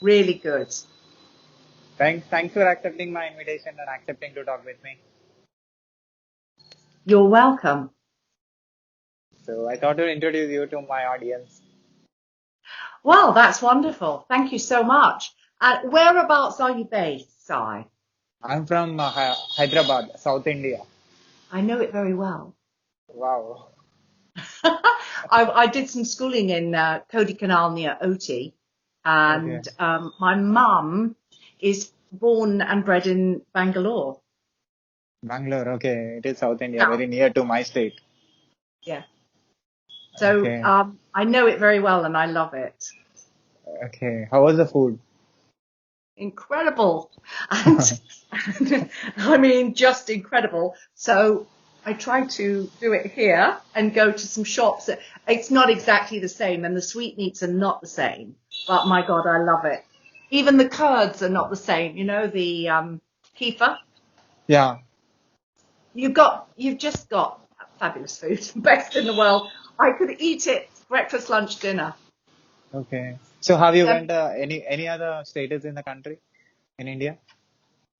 Really good. Thanks for accepting my invitation and accepting to talk with me. You're welcome. So I thought to introduce you to my audience. Well, that's wonderful. Thank you so much. And whereabouts are you based, Sai? I'm from Hyderabad, South India. I know it very well. Wow. I did some schooling in Kodaikanal near Ooty, Okay. and my mum is born and bred in Bangalore. Bangalore. Okay. It is South India, Yeah, very near to my state. yeah. So Okay. I know it very well, and I love it. Okay. How was the food? Incredible, and I mean just incredible. So I try to do it here and go to some shops. It's not exactly the same, and the sweetmeats are not the same. But my God, I love it. Even the curds are not the same. You know, the kefir. Yeah. You've just got fabulous food, best in the world. I could eat it breakfast, lunch, dinner. Okay. So have you Um, went any other states in the country in India?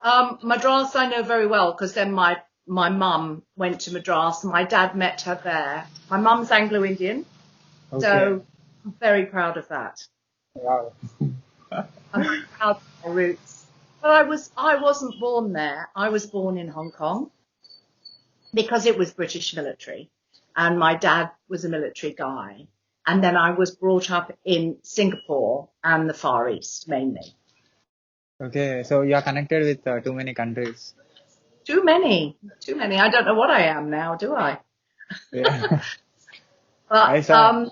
Madras I know very well because then my mum went to Madras and my dad met her there. My mum's Anglo-Indian, Okay. so I'm very proud of that. Wow. I'm very proud of my roots. But I wasn't born there. I was born in Hong Kong because it was British military, and my dad was a military guy. And then I was brought up in Singapore and the Far East mainly. Okay. So you are connected with too many countries. Too many, too many. I don't know what I am now, do I? Yeah. But I saw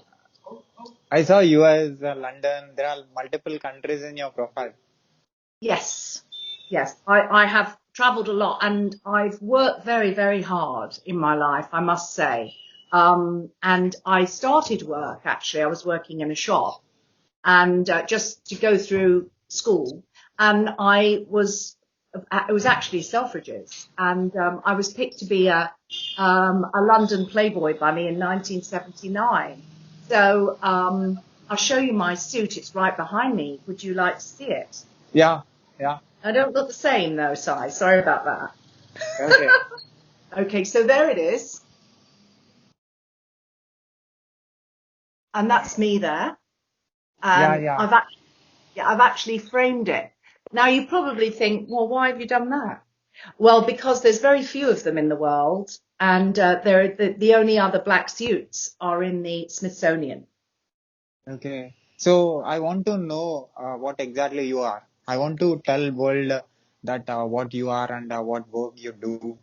I saw US, London. There are multiple countries in your profile. yes, yes. I have traveled a lot and I've worked very, very hard in my life, I must say. And I started work actually. I was working in a shop and just to go through school. And it was actually Selfridges, and I was picked to be a London Playboy bunny in 1979. So I'll show you my suit. It's right behind me. Would you like to see it? Yeah. Yeah. I don't look the same though, Si. Sorry about that. Okay. Okay, so there it is, and that's me there. Yeah. And Yeah. I've actually framed it. Now you probably think, well, why have you done that? Well, because there's very few of them in the world, and the only other black suits are in the Smithsonian. Okay. So I want to know what exactly you are. I want to tell world that what you are and what work you do.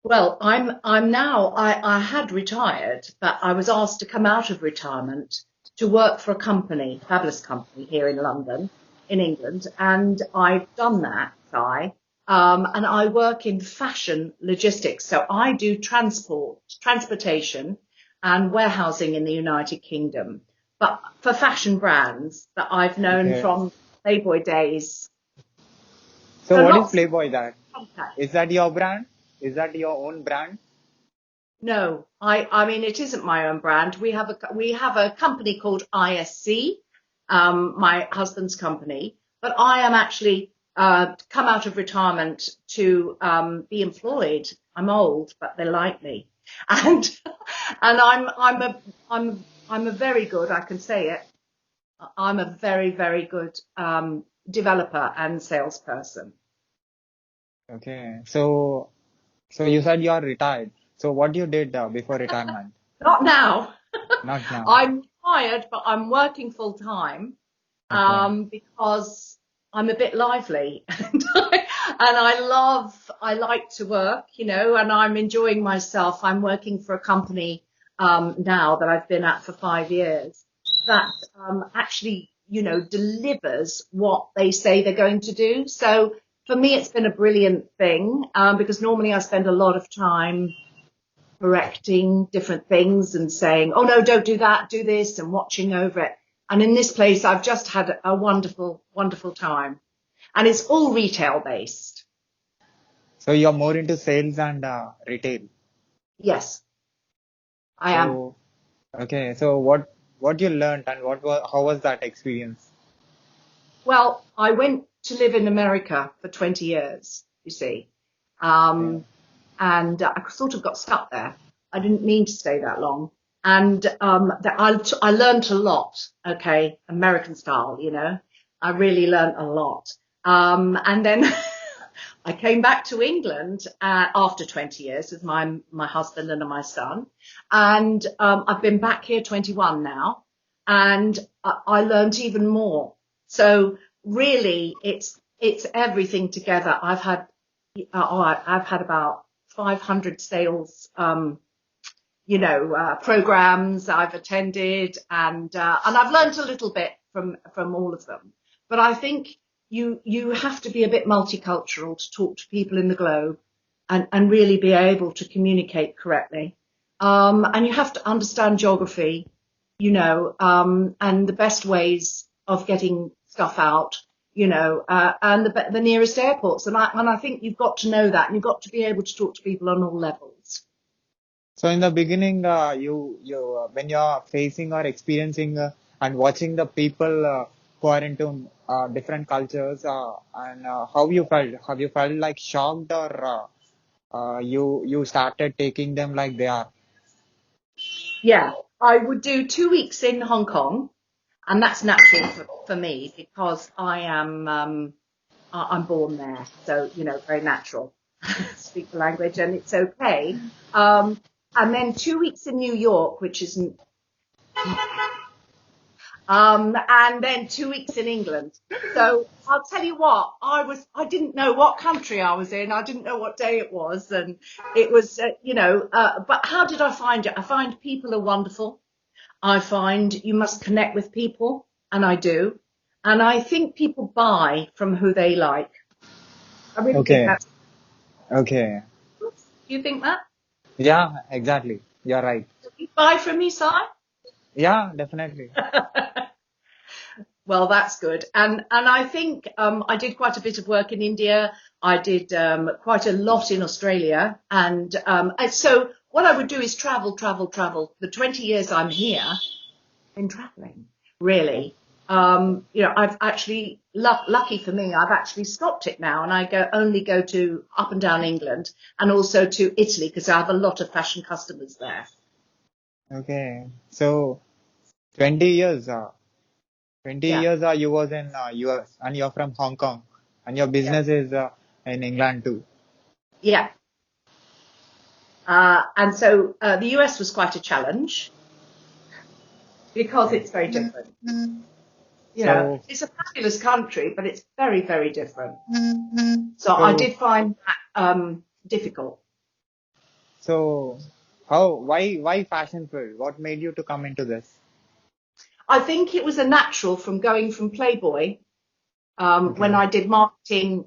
Well, I'm now I had retired, but I was asked to come out of retirement to work for a company, fabulous company here in London, in England, and I've done that, Guy. And I work in fashion logistics. So I do transportation and warehousing in the United Kingdom, but for fashion brands that I've known Okay. from Playboy days. So So what is lots of Playboy that? contacts. Is that your brand? Is that your own brand? No, I mean, it isn't my own brand. We have a company called ISC, my husband's company, but I am actually come out of retirement to be employed. I'm old, but they like me, and I'm a very good. I can say it. I'm a very very good developer and salesperson. Okay. So you said you are retired. So what you did before retirement? Not now. Not now. I'm retired, but I'm working full time Okay. because I'm a bit lively and I like to work, you know, and I'm enjoying myself. I'm working for a company now that I've been at for 5 years that actually, you know, delivers what they say they're going to do. So for me, it's been a brilliant thing because normally I spend a lot of time correcting different things and saying, oh no, don't do that, do this, and watching over it. And in this place, I've just had a wonderful, wonderful time. And it's all retail based. So you're more into sales and retail. Yes, I am. So okay. So what you learned and how was that experience? Well, I went to live in America for 20 years, you see. Okay. Um, and I sort of got stuck there. I didn't mean to stay that long. And I learned a lot, okay, American style, you know. I really learned a lot. And then I came back to England after 20 years with my husband and my son. And I've been back here 21 now. And I learned even more. So really, it's everything together. I've had about 500 sales, programs I've attended, and I've learned a little bit from all of them. But I think you have to be a bit multicultural to talk to people in the globe and really be able to communicate correctly. And you have to understand geography, and the best ways of getting stuff out, and the nearest airports. And I think you've got to know that, and you've got to be able to talk to people on all levels. So in the beginning, when you're facing or experiencing and watching the people who are into different cultures, and how you felt? Have you felt like shocked, or you started taking them like they are? Yeah, I would do 2 weeks in Hong Kong, and that's natural for me because I'm born there, so very natural. Speak the language, and it's okay. And then 2 weeks in New York, which isn't, and then 2 weeks in England. So I'll tell you what, I didn't know what country I was in. I didn't know what day it was, and it was, but how did I find it? I find people are wonderful. I find you must connect with people, and I do. And I think people buy from who they like. I really think Okay. that's, Okay. do you think that? Yeah, exactly. You're right. You buy from me, Si? Yeah, definitely. Well, that's good. And I think I did quite a bit of work in India. I did quite a lot in Australia. And so what I would do is travel, travel, travel. The 20 years I'm here, I've been traveling, really. I've actually, lucky for me, I've actually stopped it now, and I only go to up and down England and also to Italy because I have a lot of fashion customers there. Okay. So 20 years. 20 Yeah, years you was in US, and you're from Hong Kong, and your yeah, business is in England too. yeah. And so the US was quite a challenge because Okay. it's very different. So, It's a fabulous country, but it's very, very different. So I so, did find that difficult. so, why fashion field? What made you to come into this? I think it was a natural from going from Playboy when Okay. I did marketing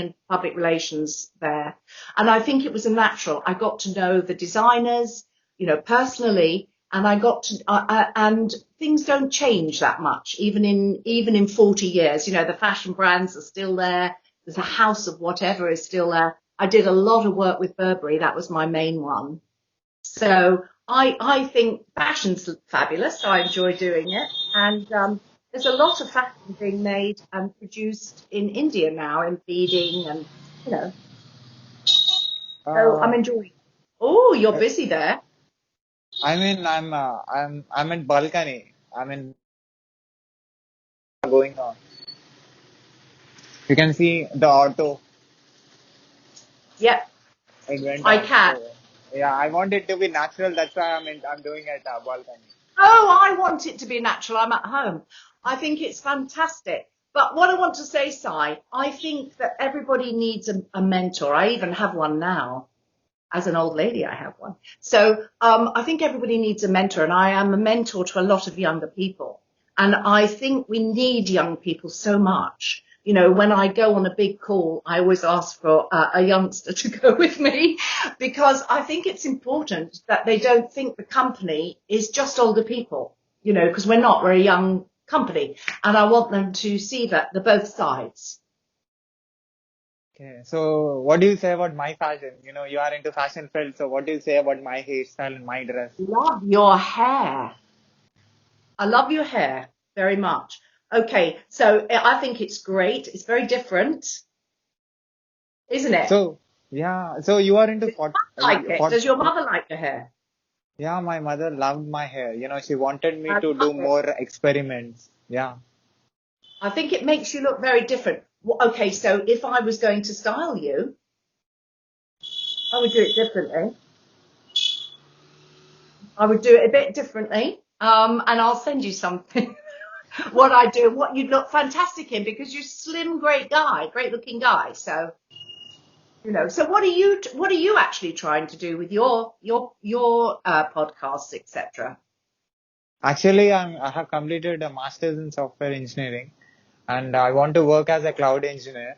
and public relations there. And I think it was a natural. I got to know the designers, personally, and and things don't change that much, even in 40 years. The fashion brands are still there. There's a house of whatever is still there. I did a lot of work with Burberry. That was my main one. So I think fashion's fabulous. I enjoy doing it. And there's a lot of fashion being made and produced in India now in feeding and, you know, so I'm Uh, enjoying it. Oh, you're busy there. I mean, I'm in balcony. I'm in going on. You can see the auto. Yeah, It went I off. can. So, yeah, I want it to be natural. That's why I'm doing it balcony. Oh, I want it to be natural. I'm at home. I think it's fantastic. But what I want to say, Si, I think that everybody needs a mentor. I even have one now. As an old lady, I have one. So I think everybody needs a mentor, and I am a mentor to a lot of younger people. And I think we need young people so much. When I go on a big call, I always ask for a youngster to go with me because I think it's important that they don't think the company is just older people, because we're a young company. And I want them to see that the both sides. Okay, so what do you say about my fashion? You are into fashion field, so what do you say about my hairstyle and my dress? Love your hair. I love your hair very much. Okay, so I think it's great. It's very different, isn't it? So yeah, so you are into Like it. Does your mother like your hair? yeah, my mother loved my hair. You know, she wanted me I to love do it. more experiments. Yeah. I think it makes you look very different. Okay, so if I was going to style you, I would do it differently. I would do it a bit differently. And I'll send you something. What I do, what you'd look fantastic in, because you're a slim, great guy, great looking guy. So, so what are you actually trying to do with your podcasts, etc.? Actually, I have completed a master's in software engineering, and I want to work as a cloud engineer.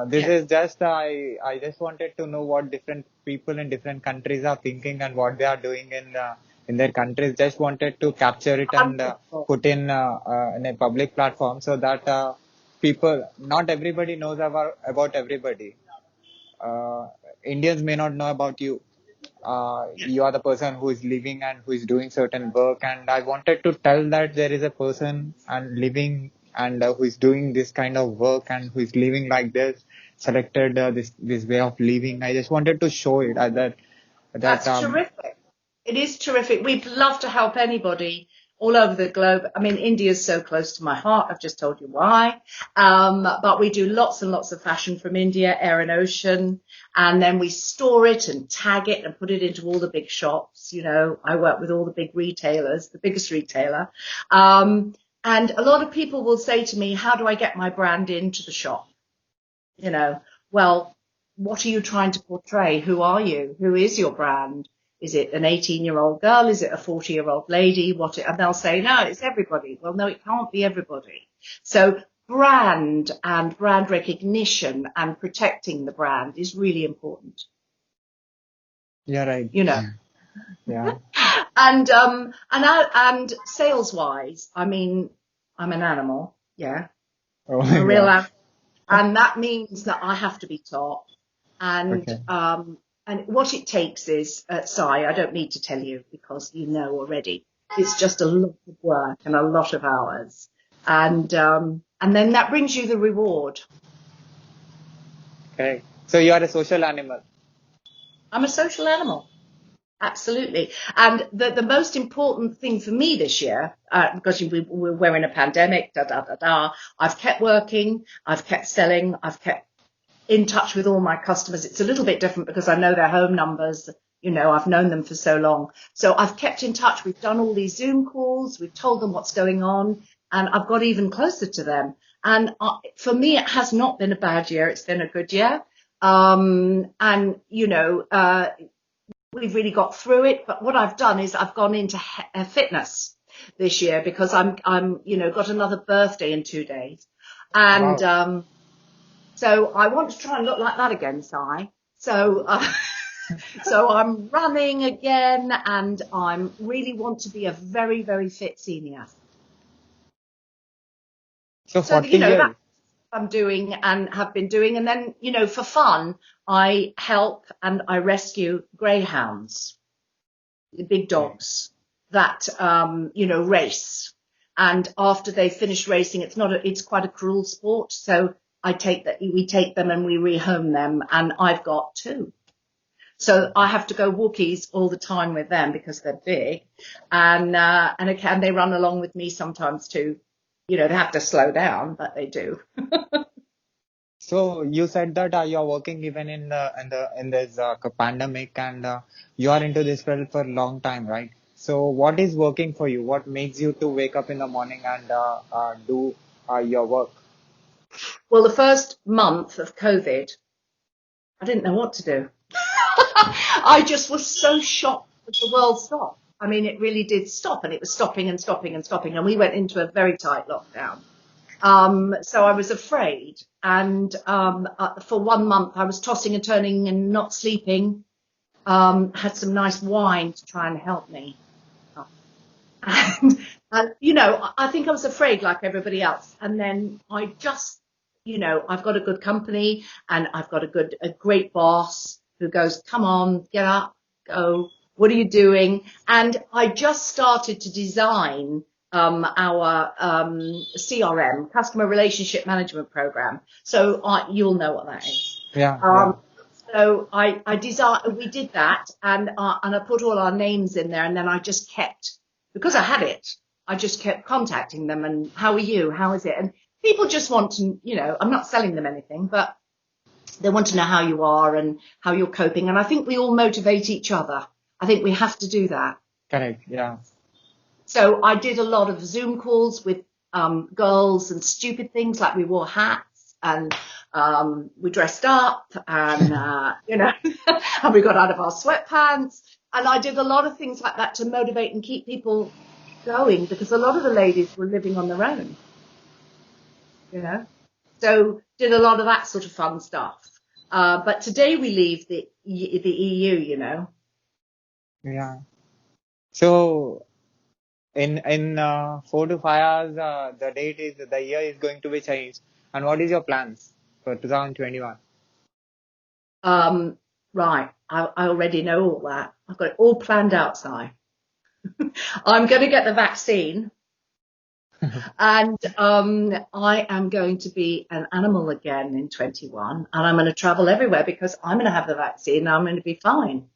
This Yeah. is just I just wanted to know what different people in different countries are thinking and what they are doing in their countries. Just wanted to capture it and Wonderful. put in a public platform so that people, not everybody knows about everybody. uh, Indians may not know about you. You are the person who is living and who is doing certain work, and I wanted to tell that there is a person and living and who is doing this kind of work and who is living like this, selected this way of living. I just wanted to show it that That's terrific. It is terrific. We'd love to help anybody all over the globe. I mean, India is so close to my heart. I've just told you why. But we do lots and lots of fashion from India, air and ocean. And then we store it and tag it and put it into all the big shops. I work with all the big retailers, the biggest retailer. And a lot of people will say to me, how do I get my brand into the shop? Well, what are you trying to portray? Who are you? Who is your brand? Is it an 18-year-old girl? Is it a 40-year-old lady? And they'll say, no, it's everybody. Well, no, it can't be everybody. So brand and brand recognition and protecting the brand is really important, you're right. you know. Yeah. And sales wise, I mean, I'm an animal. Yeah. Oh I'm a real yeah. animal. And that means that I have to be top. And Okay. and what it takes is, Sai, I don't need to tell you because you know already. It's just a lot of work and a lot of hours, and then that brings you the reward. Correct. So you are a social animal. I'm a social animal, absolutely. And the most important thing for me this year, because we're in a pandemic, I've kept working, I've kept selling, I've kept in touch with all my customers. It's a little bit different because I know their home numbers. I've known them for so long. So I've kept in touch. We've done all these Zoom calls. We've told them what's going on, and I've got even closer to them. And for me, it has not been a bad year. It's been a good year. And we've really got through it. But what I've done is I've gone into fitness this year because I'm got another birthday in 2 days. And, Wow. so I want to try and look like that again, Si. So, so I'm running again, and I really want to be a very, very fit senior. So So, 40 that's years. what I'm doing and have been doing. And then, for fun, I help and I rescue greyhounds, the big dogs that, race. And after they finish racing, it's quite a cruel sport. So we take them and we rehome them, and I've got 2. So I have to go walkies all the time with them because they're big, and they run along with me sometimes too. They have to slow down, but they do. So you said that you are working even in this pandemic, and you are into this field for a long time, right? So what is working for you? What makes you to wake up in the morning and do your work? Well, the first month of COVID, I didn't know what to do. I just was so shocked that the world stopped. I mean, it really did stop, and it was stopping and stopping and stopping, and we went into a very tight lockdown. So I was afraid, and for 1 month I was tossing and turning and not sleeping. Had some nice wine to try and help me. And I think I was afraid like everybody else. And then I just, I've got a good company, and I've got a great boss who goes, come on, get up, go. What are you doing? And I just started to design our CRM, Customer Relationship Management Program. So you'll know what that is. Yeah, yeah. So we did that, and I put all our names in there, and then I just kept, because I had it, I just kept contacting them and how are you? How is it? And people just want to, I'm not selling them anything, but they want to know how you are and how you're coping. And I think we all motivate each other. I think we have to do that. Correct. Yeah. So I did a lot of Zoom calls with girls and stupid things like we wore hats and we dressed up and, and we got out of our sweatpants. And I did a lot of things like that to motivate and keep people going, because a lot of the ladies were living on their own, So did a lot of that sort of fun stuff. But today we leave the EU, Yeah. So in 4 to 5 hours, the year is going to be changed. And what is your plans for 2021? Right. I already know all that. I've got it all planned out, Si. I'm going to get the vaccine. And I am going to be an animal again in 21, and I'm going to travel everywhere because I'm going to have the vaccine and I'm going to be fine.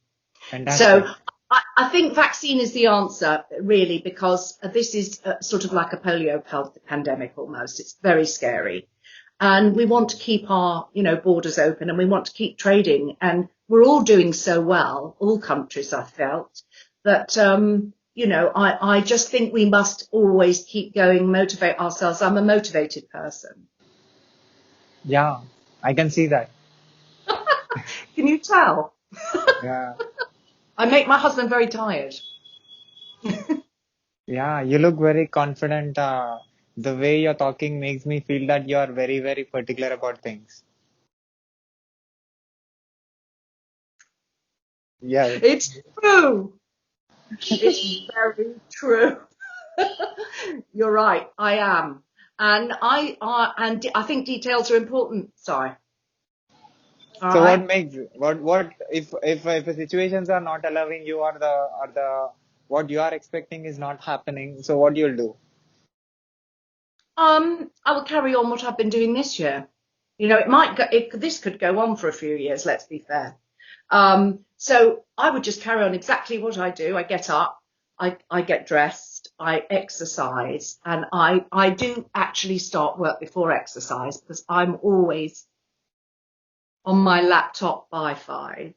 Fantastic. So I think vaccine is the answer, really, because this is sort of like a polio pandemic almost. It's very scary. And we want to keep our, borders open, and we want to keep trading. And we're all doing so well, all countries, I felt, that I just think we must always keep going, motivate ourselves. I'm a motivated person. Yeah, I can see that. Can you tell? Yeah. I make my husband very tired. Yeah, you look very confident. The way you're talking makes me feel that you are very, very particular about things. Yeah. It's true. It's very true. You're right. I am. And I think details are important. Sorry. So what makes what if the situations are not allowing you, or the what you are expecting is not happening, so what you'll do? I will carry on what I've been doing this year. This could go on for a few years, let's be fair. So I would just carry on exactly what I do. I get up, I get dressed, I exercise, and I do actually start work before exercise because I'm always on my laptop by 5.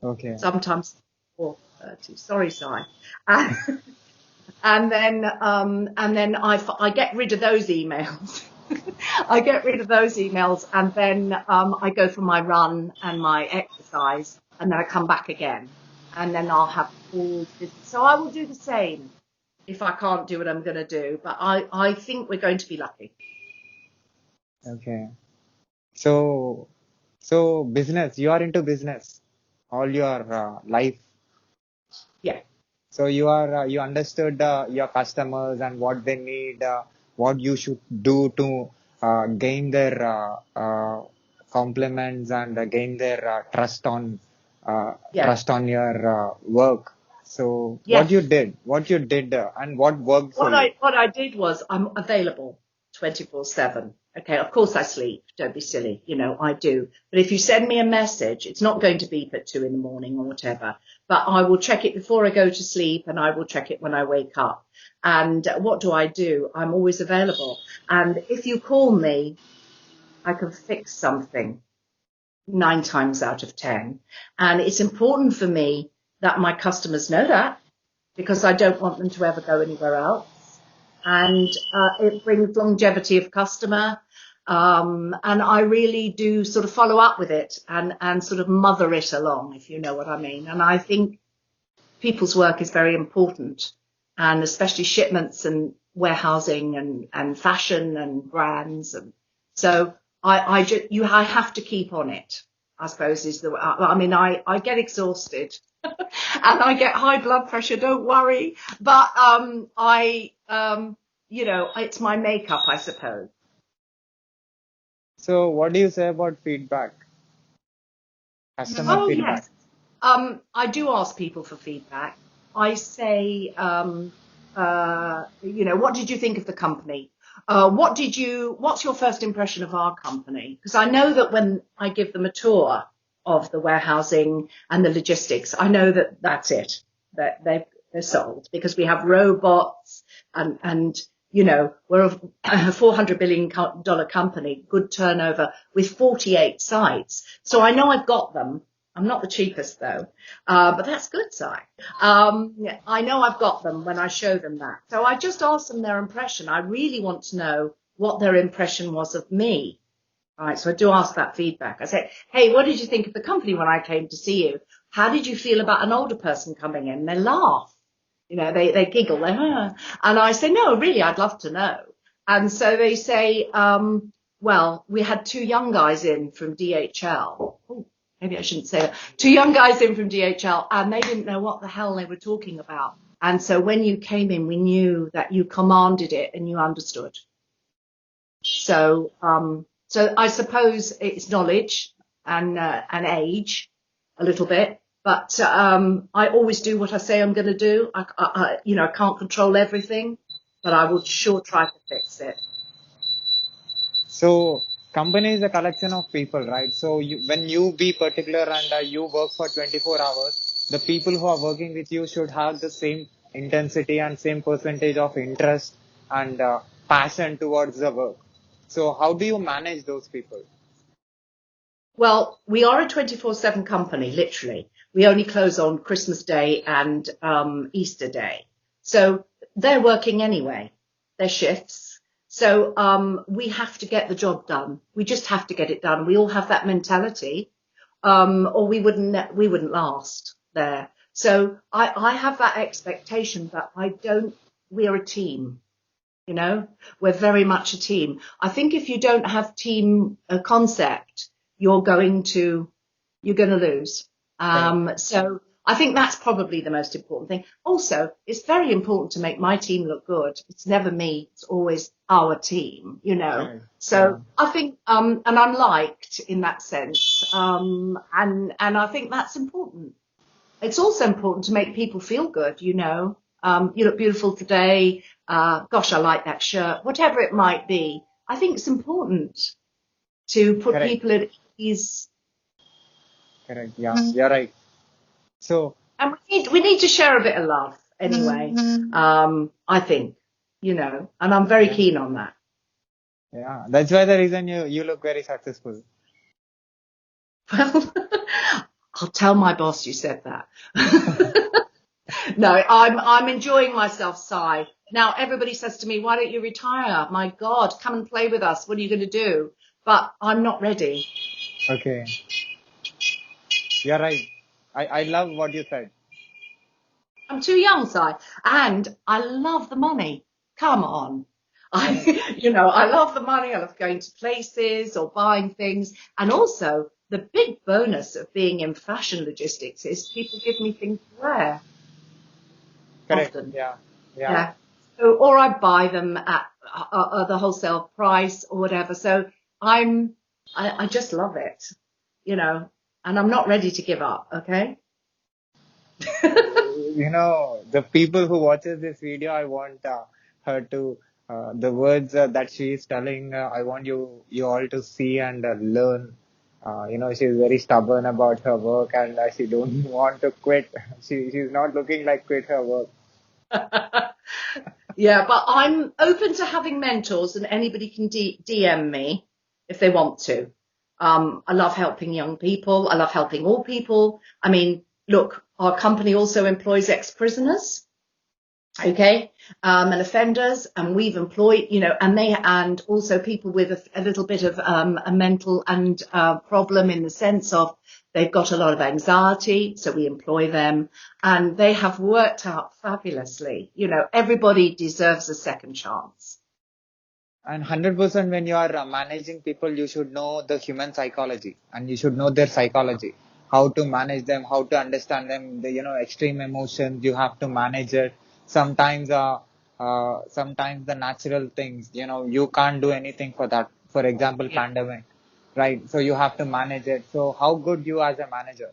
Okay. Sometimes 4:30. Sorry, Si. And then I get rid of those emails. I get rid of those emails, and then I go for my run and my exercise, and then I come back again, and then I'll have all this. So I will do the same if I can't do what I'm going to do. But I think we're going to be lucky. Okay. So business, you are into business all your life. Yeah. So you understood your customers and what they need, what you should do to gain their compliments and gain their trust on your work. So Yes. what you did, and what worked for you? What I did was I'm available 24/7. Okay, of course I sleep. Don't be silly. I do. But if you send me a message, it's not going to beep at 2 a.m. or whatever. But I will check it before I go to sleep, and I will check it when I wake up. And what do? I'm always available. And if you call me, I can fix something 9 times out of 10. And it's important for me that my customers know that, because I don't want them to ever go anywhere else. And it brings longevity of customer. And I really do sort of follow up with it and sort of mother it along, if you know what I mean. And I think people's work is very important, and especially shipments and warehousing and fashion and brands. And so I have to keep on it, I suppose I get exhausted and I get high blood pressure, don't worry. But it's my makeup, I suppose. So what do you say about feedback? Customer feedback. Yes. I do ask people for feedback. I say, what did you think of the company? What's your first impression of our company? Because I know that when I give them a tour of the warehousing and the logistics, I know that that's it, that they're sold, because we have robots and we're a $400 billion company, good turnover with 48 sites. So I know I've got them. I'm not the cheapest though, but that's good, Si. I know I've got them when I show them that. So I just asked them their impression. I really want to know what their impression was of me. All right, so I do ask that feedback. I say, hey, what did you think of the company when I came to see you? How did you feel about an older person coming in? They laugh. They giggle. And I say, no, really, I'd love to know. And so they say, well, we had two young guys in from DHL. Oh, maybe I shouldn't say that. Two young guys in from DHL, and they didn't know what the hell they were talking about. And so when you came in, we knew that you commanded it and you understood. So I suppose it's knowledge and age a little bit. But I always do what I say I'm going to do. I can't control everything, but I will sure try to fix it. So company is a collection of people, right? So when you be particular and you work for 24 hours, the people who are working with you should have the same intensity and same percentage of interest and passion towards the work. So how do you manage those people? Well, we are a 24/7 company, literally. We only close on Christmas Day and Easter Day. So they're working anyway. They're shifts. So we have to get the job done. We just have to get it done. We all have that mentality, or we wouldn't last there. So I have that expectation, but we're a team. We're very much a team. I think if you don't have team concept, you're going to lose. So I think that's probably the most important thing. Also, it's very important to make my team look good. It's never me. It's always our team, Right. So Yeah. I think, and I'm liked in that sense. And I think that's important. It's also important to make people feel good, you look beautiful today. Gosh, I like that shirt, whatever it might be. I think it's important to put Correct. people at ease. Correct. Yeah, you're right. So, And we need to share a bit of love anyway. I think, and I'm very keen on that. yeah, that's why the reason you look very successful. Well, I'll tell my boss you said that. No, I'm enjoying myself, Si. Now everybody says to me, why don't you retire? My God, come and play with us. What are you going to do? But I'm not ready. Okay. You're right. I love what you said. I'm too young, Si, and I love the money. Come on. I love the money. I love going to places or buying things. And also the big bonus of being in fashion logistics is people give me things to wear. Correct. Often. Yeah. Yeah. So, or I buy them at the wholesale price or whatever. So I just love it, and I'm not ready to give up. Okay. The people who watches this video, I want her to the words that she is telling. I want you all to see and learn. She's very stubborn about her work and she don't want to quit. She's not looking like quit her work. Yeah, but I'm open to having mentors, and anybody can DM me if they want to. I love helping young people. I love helping all people. I mean, look, our company also employs ex-prisoners, okay, and offenders, and we've employed, and also people with a little bit of a mental and problem in the sense of they've got a lot of anxiety, so we employ them, and they have worked out fabulously. Everybody deserves a second chance. And 100% when you are managing people, you should know the human psychology and you should know their psychology, how to manage them, how to understand them, the, extreme emotions, you have to manage it. Sometimes the natural things, you can't do anything for that. For example, pandemic, right? So you have to manage it. So how good you as a manager?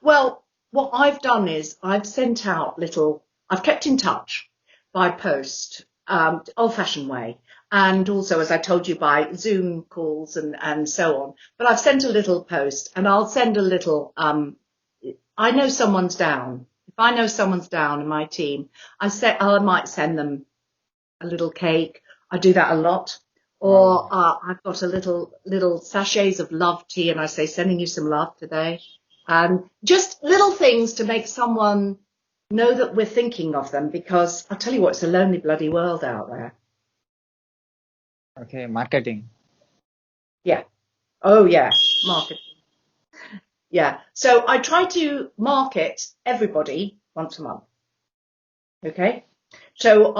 Well, what I've done is I've sent out I've kept in touch by post, old-fashioned way, and also, as I told you, by Zoom calls and so on. But I've sent a little post, and I'll send a little. I know someone's down. If I know someone's down in my team, I might send them a little cake. I do that a lot. Or I've got a little sachets of love tea, and I say, sending you some love today. And just little things to make someone know that we're thinking of them, because I'll tell you what, it's a lonely bloody world out there. Okay, marketing. Yeah. Oh, yeah. Marketing. Yeah. So I try to market everybody once a month. Okay. So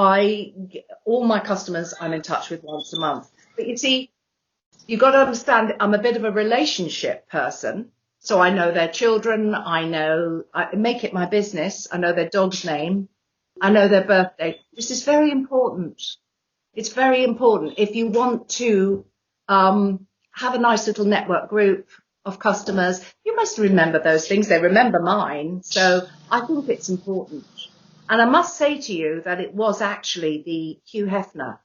all my customers I'm in touch with once a month. But you see, you've got to understand I'm a bit of a relationship person. So I know their children. I make it my business. I know their dog's name. I know their birthday. This is very important. It's very important. If you want to have a nice little network group of customers, you must remember those things. They remember mine. So I think it's important. And I must say to you that it was actually the Hugh Hefner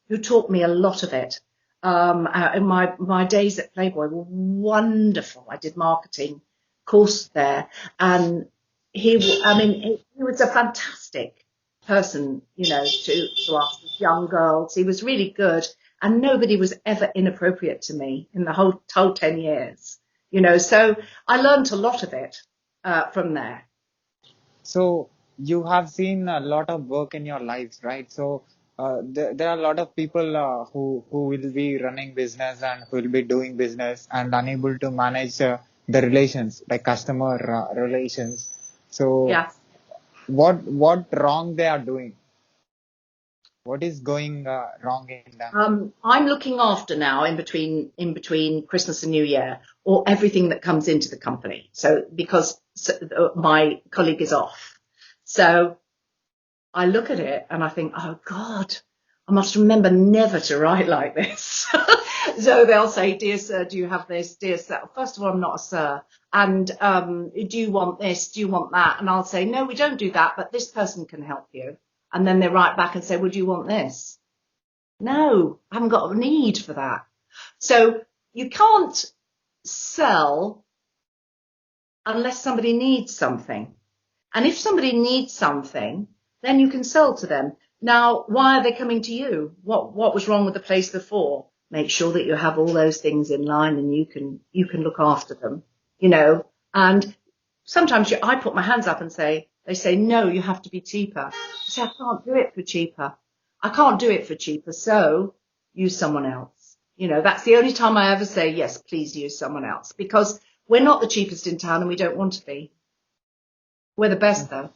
who taught me a lot of it. In my days at Playboy were wonderful. I did marketing course there, and he was a fantastic person, to us as young girls. He was really good, and nobody was ever inappropriate to me in the whole 10 years, so I learned a lot of it from there. So you have seen a lot of work in your lives, right? So there are a lot of people who will be running business and who will be doing business and unable to manage the relations, like customer relations. So Yeah. what wrong they are doing? What is going wrong in them? I'm looking after now in between Christmas and New Year, or everything that comes into the company. So because my colleague is off, so I look at it and I think, oh God, I must remember never to write like this. So they'll say, dear sir, do you have this? Dear sir, first of all, I'm not a sir. And do you want this? Do you want that? And I'll say, no, we don't do that, but this person can help you. And then they write back and say, would you want this? No, I haven't got a need for that. So you can't sell unless somebody needs something. And if somebody needs something, then you can sell to them. Now, why are they coming to you? What was wrong with the place before? Make sure that you have all those things in line and you can look after them, and sometimes I put my hands up and they say, no, you have to be cheaper. I say, I can't do it for cheaper. I can't do it for cheaper. So use someone else. That's the only time I ever say, yes, please use someone else, because we're not the cheapest in town and we don't want to be. We're the best though.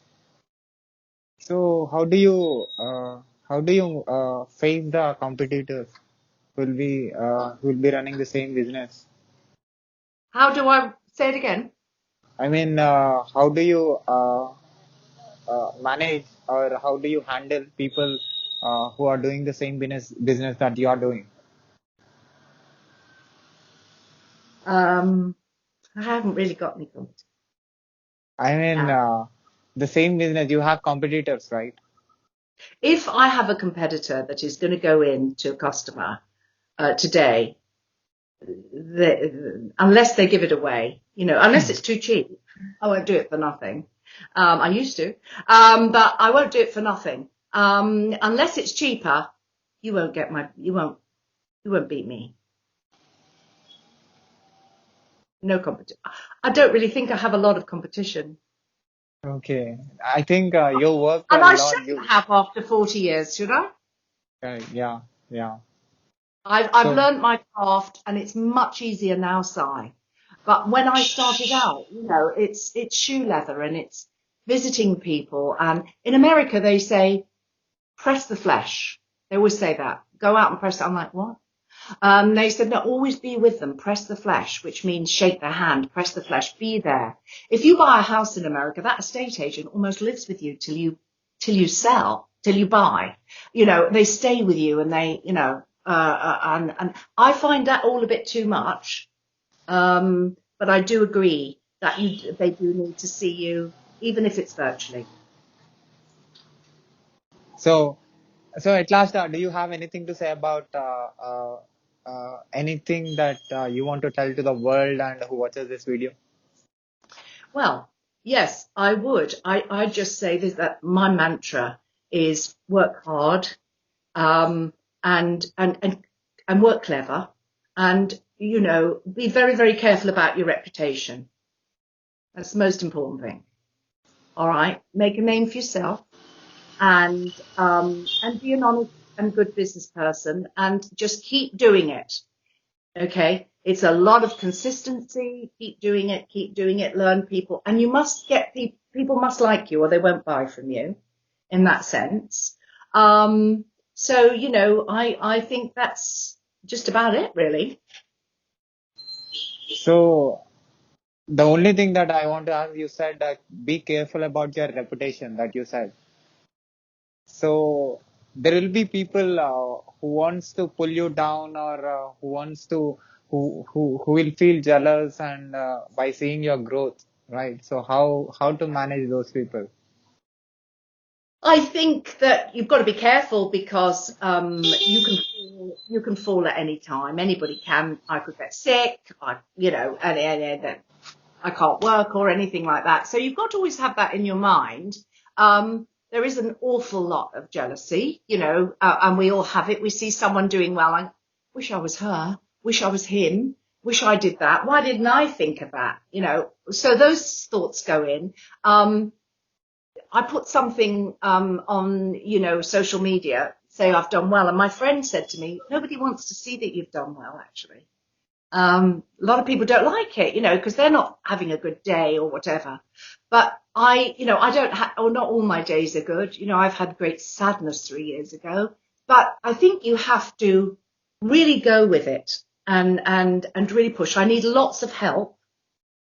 So how do you face the competitors who will be running the same business? How do I say it again? I mean, how do you manage, or how do you handle people who are doing the same business that you are doing? I haven't really got any competition. I mean, the same business, you have competitors, right? If I have a competitor that is going to go in to a customer today, unless they give it away, unless it's too cheap, I won't do it for nothing. I used to, but I won't do it for nothing. Unless it's cheaper, you won't beat me. No competition. I don't really think I have a lot of competition. Okay. I think your work And a I lot. shouldn't have after 40 years, should I? Yeah. I've learned my craft, and it's much easier now, Si. But when I started out, it's shoe leather and it's visiting people. And in America, they say, press the flesh. They always say that. Go out and press it. I'm like, what? They said, no, always be with them. Press the flesh, which means shake their hand, press the flesh, be there. If you buy a house in America, that estate agent almost lives with you till you sell, till you buy. They stay with you and they, and I find that all a bit too much. But I do agree that they do need to see you, even if it's virtually. So, so at last, do you have anything to say about anything that you want to tell to the world and who watches this video? Well, yes, I would. I just say this, that my mantra is work hard, um, and, and, and, and work clever, and, you know, be very, very careful about your reputation. That's the most important thing. All right. Make a name for yourself, and be an honest and good business person, and just keep doing it. Okay. It's a lot of consistency. Keep doing it, learn people, and you must get people must like you or they won't buy from you in that sense. So, you know, I think that's just about it, really. So, the only thing that I want to ask, you said that be careful about your reputation, that you said. So there will be people who wants to pull you down, or who wants to who will feel jealous and by seeing your growth, right? So how to manage those people? I think that you've got to be careful because you can fall at any time. Anybody can. I could get sick. You know, and I can't work or anything like that. So you've got to always have that in your mind. There is an awful lot of jealousy, you know, and we all have it. We see someone doing well. I wish I was her. Wish I was him. Wish I did that. Why didn't I think of that? You know, so those thoughts go in. I put something on, you know, social media, say I've done well, and my friend said to me, nobody wants to see that you've done well, actually. A lot of people don't like it, you know, because they're not having a good day or whatever. But you know, I don't have, or not all my days are good. You know, I've had great sadness 3 years ago, but I think you have to really go with it and really push. I need lots of help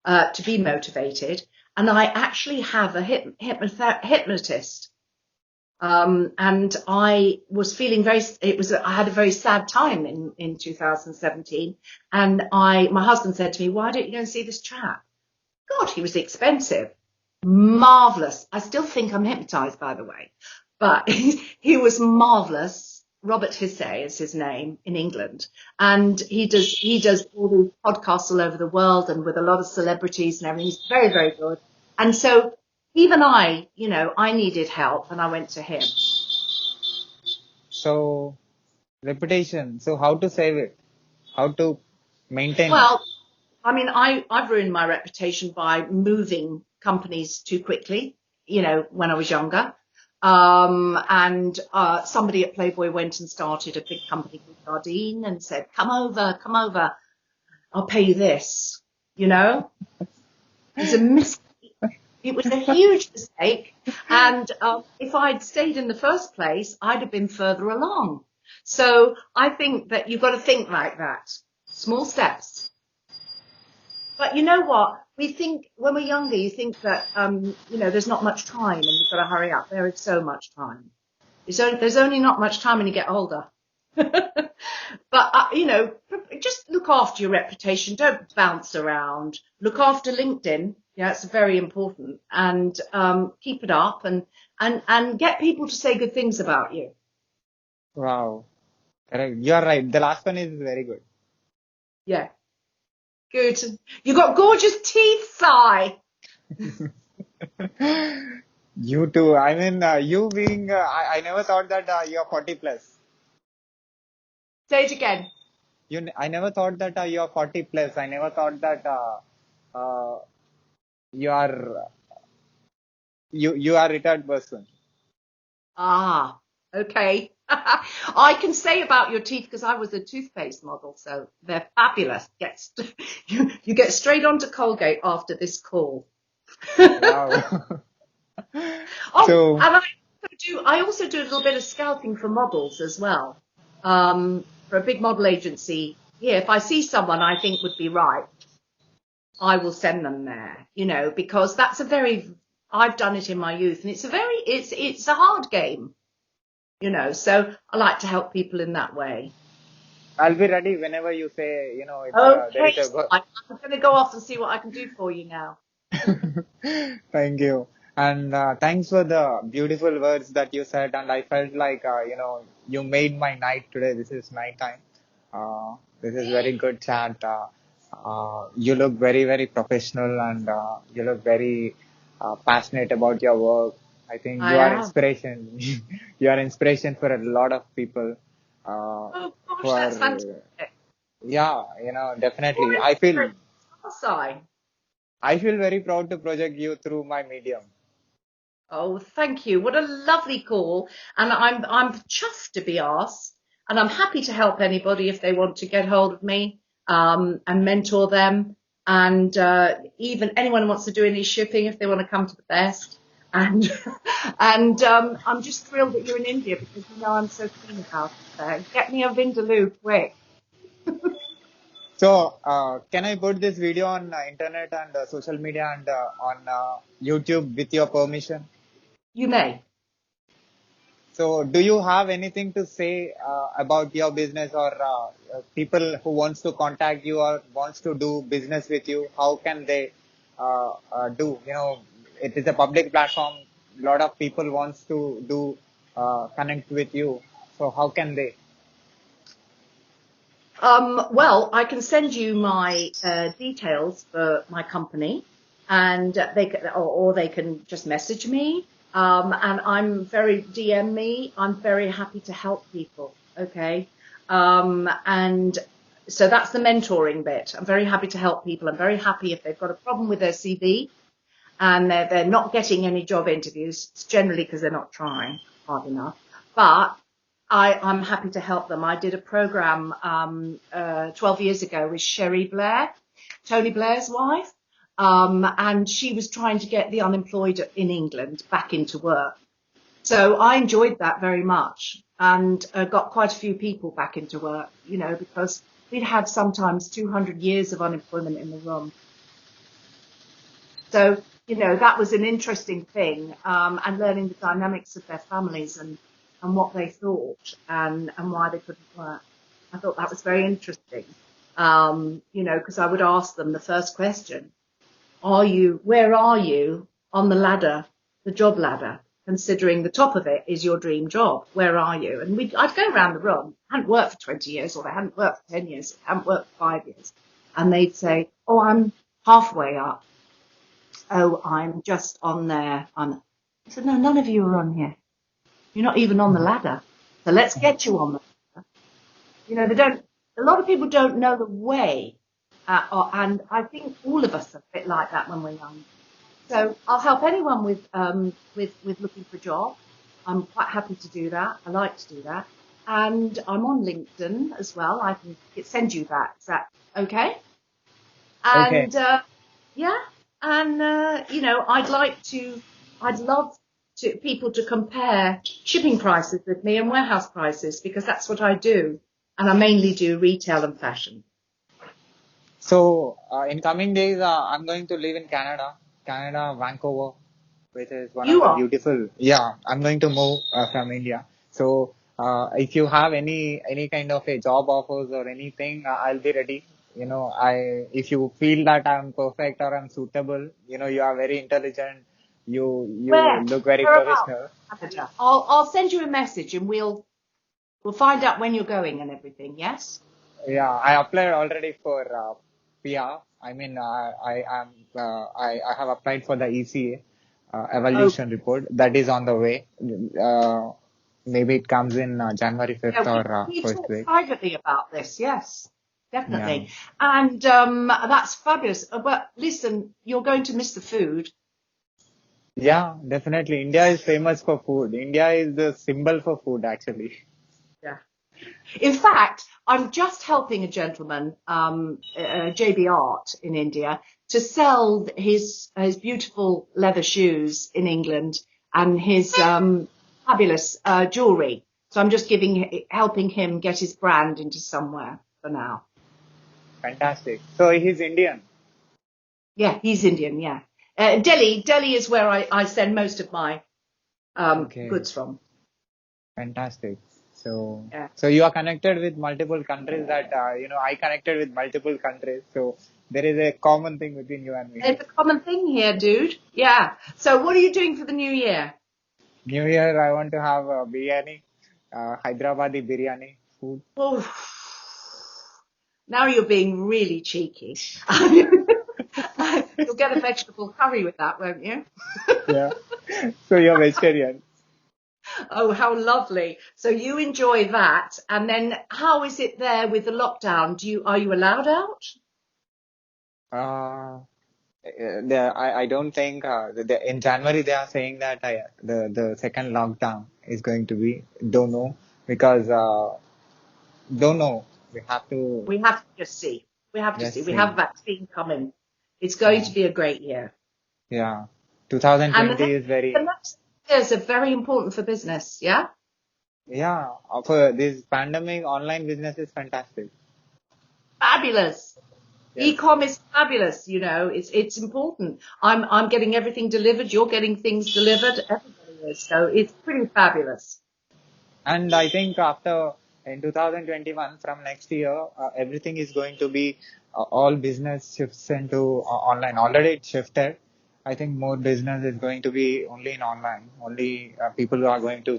to be motivated, and I actually have a hypnotist. And I was feeling I had a very sad time in 2017. And my husband said to me, why don't you go and see this chap? God, he was expensive. Marvelous. I still think I'm hypnotized, by the way, but he was marvelous. Robert Hissey is his name in England. And he does all these podcasts all over the world and with a lot of celebrities and everything. He's very, very good. And so even you know, I needed help and I went to him. So reputation. So how to save it? How to maintain it? Well, I mean, I've ruined my reputation by moving companies too quickly, you know, when I was younger. And somebody at Playboy went and started a big company called Jardine and said, come over, I'll pay you this, you know. It's a mistake. It was a huge mistake. And if I'd stayed in the first place, I'd have been further along. So I think that you've got to think like that. Small steps. But you know what? We think when we're younger, you think that, you know, there's not much time and you've got to hurry up. There is so much time. There's only not much time when you get older. But, you know, just look after your reputation. Don't bounce around. Look after LinkedIn. Yeah, it's very important. And keep it up and get people to say good things about you. Wow. Correct. You are right. The last one is very good. Yeah. Good. You got gorgeous teeth, Sai. You too. I mean, you being, I never thought that you're 40 plus. Say it again. I never thought that you're 40 plus. I never thought that uh, you are you are a retired person. Ah, okay. I can say about your teeth because I was a toothpaste model, so they're fabulous. You get straight onto Colgate after this call. Wow. Oh, So, and I also do a little bit of scouting for models as well. For a big model agency here, if I see someone I think would be right, I will send them there, you know, because I've done it in my youth and it's a hard game, you know, so I like to help people in that way. I'll be ready whenever you say, you know, there Okay, is a. I'm going to go off and see what I can do for you now. Thank you. And thanks for the beautiful words that you said. And I felt like, you made my night today. This is night time. This is very good chat. You look very, very professional and you look very passionate about your work. I think I you are am. inspiration. You are inspiration for a lot of people. Oh gosh, that's For fantastic. yeah, definitely. You're inspiring. I. I feel very proud to project you through my medium. Oh, thank you. What a lovely call. And I'm chuffed to be asked. And I'm happy to help anybody if they want to get hold of me and mentor them. And even anyone who wants to do any shipping if they want to come to the best. And and I'm just thrilled that you're in India because you know I'm so keen about it there. Get me a Vindaloo quick. So, can I put this video on internet and social media and on YouTube with your permission? You may. So, do you have anything to say about your business or people who wants to contact you or wants to do business with you? How can they do? It is a public platform. A lot of people wants to do connect with you. So, how can they? Well, I can send you my details for my company, and they can, or they can just message me. And I'm very DM me. I'm very happy to help people. Okay, and so that's the mentoring bit. I'm very happy to help people. I'm very happy if they've got a problem with their CV and they're not getting any job interviews. It's generally because they're not trying hard enough. But I'm happy to help them. I did a program 12 years ago with Sherry Blair, Tony Blair's wife, and she was trying to get the unemployed in England back into work. So I enjoyed that very much and got quite a few people back into work, because we'd had sometimes 200 years of unemployment in the room. So, that was an interesting thing, and learning the dynamics of their families and what they thought and why they couldn't work. I thought that was very interesting, because I would ask them the first question, where are you on the ladder, the job ladder, considering the top of it is your dream job? Where are you? And I'd go around the room, hadn't worked for 20 years, or they hadn't worked for 10 years, hadn't worked for 5 years. And they'd say, oh, I'm halfway up. Oh, I'm just on there. I said, no, none of you are on here. You're not even on the ladder. So let's get you on the ladder. A lot of people don't know the way. And I think all of us are a bit like that when we're young. So I'll help anyone with looking for a job. I'm quite happy to do that. I like to do that. And I'm on LinkedIn as well. I can send you that. Is that okay? Okay. And, yeah. And, I'd love people to compare shipping prices with me and warehouse prices because that's what I do. And I mainly do retail and fashion. So, in coming days, I'm going to live in Canada, Vancouver, which is one of You the are. beautiful. Yeah, I'm going to move from India. So, if you have any kind of a job offers or anything, I'll be ready. If you feel that I'm perfect or I'm suitable, you are very intelligent. You Where? look very Whereabouts? professional. Canada. I'll send you a message and we'll find out when you're going and everything. Yes. Yeah, I applied already for PR. I mean, I have applied for the ECA Oh, evaluation report that is on the way. Maybe it comes in January 5th yeah. or We first talked week. privately about this. Yes, Yeah. definitely. And that's fabulous. But listen, you're going to miss the food. Yeah, definitely. India is famous for food. India is the symbol for food, actually. Yeah. In fact, I'm just helping a gentleman, JB Art in India, to sell his beautiful leather shoes in England and his fabulous jewelry. So I'm just helping him get his brand into somewhere for now. Fantastic. So he's Indian. Yeah, he's Indian. Yeah, Delhi is where I send most of my Okay. goods from. Fantastic. So, Yeah. so you are connected with multiple countries that, I connected with multiple countries. So there is a common thing between you and me. It's a common thing here, dude. Yeah. So what are you doing for the new year? New Year, I want to have biryani, Hyderabadi biryani food. Oh, now you're being really cheeky. You'll get a vegetable curry with that, won't you? Yeah. So you're vegetarian. Oh, how lovely. So you enjoy that. And then how is it there with the lockdown? Are you allowed out? Uh, I don't think in January they are saying that the second lockdown is going to be, don't know, because don't know. We have to We have to just see. We have to see. just We have see. a vaccine coming. It's going Yeah. to be a great year. Yeah. And 2020 is the very, next years are very important for business. Yeah. yeah, for this pandemic, online business is fantastic. Fabulous. Yes. E-com is fabulous. It's important. I'm getting everything delivered. You're getting things delivered. Everybody is. So it's pretty fabulous. And I think after in 2021, from next year, everything is going to be all business shifts into online. Already it shifted. I think more business is going to be only in online. Only people are going to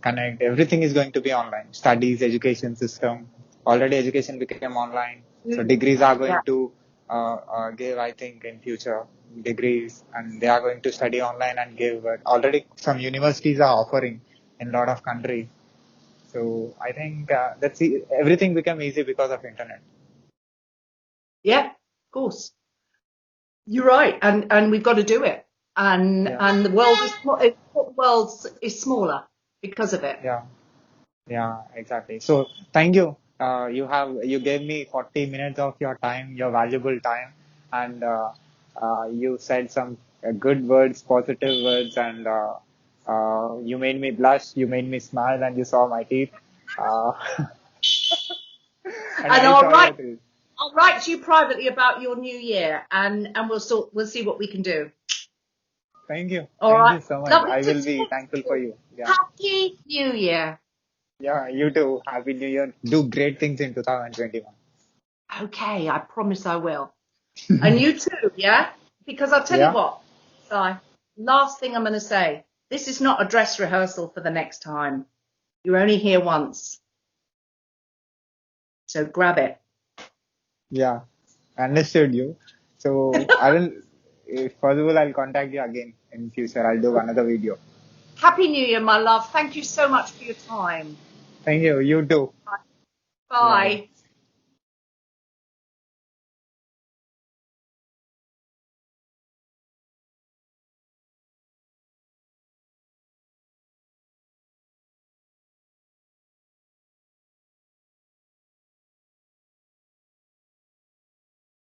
connect. Everything is going to be online. Studies, education system. Already education became online. So degrees are Yeah. going to give, I think, in future degrees, and they are going to study online and give. Already some universities are offering in a lot of countries. So I think everything became easy because of internet. Yeah. Of course. You're right. And we've got to do it. And Yeah, and the world is smaller because of it. yeah, yeah, exactly. So thank you. You gave me 40 minutes of your time, your valuable time, and you said some good words, positive words, and you made me blush, you made me smile, and you saw my teeth. Uh, and And I saw your teeth. I'll write to you privately about your new year, and we'll see what we can do. Thank you. All Thank right. you so much. Lovely I to will be talk thankful to for you. you. Yeah. Happy New Year. Yeah, you too. Happy New Year. Do great things in 2021. Okay, I promise I will. And you too, yeah? Because I'll tell you Yeah. what, Si, last thing I'm going to say, this is not a dress rehearsal for the next time. You're only here once. So grab it. Yeah. Understood you. So I will, if possible, I'll contact you again in future. I'll do another video. Happy New Year, my love. Thank you so much for your time. Thank you. You too. Bye. Bye.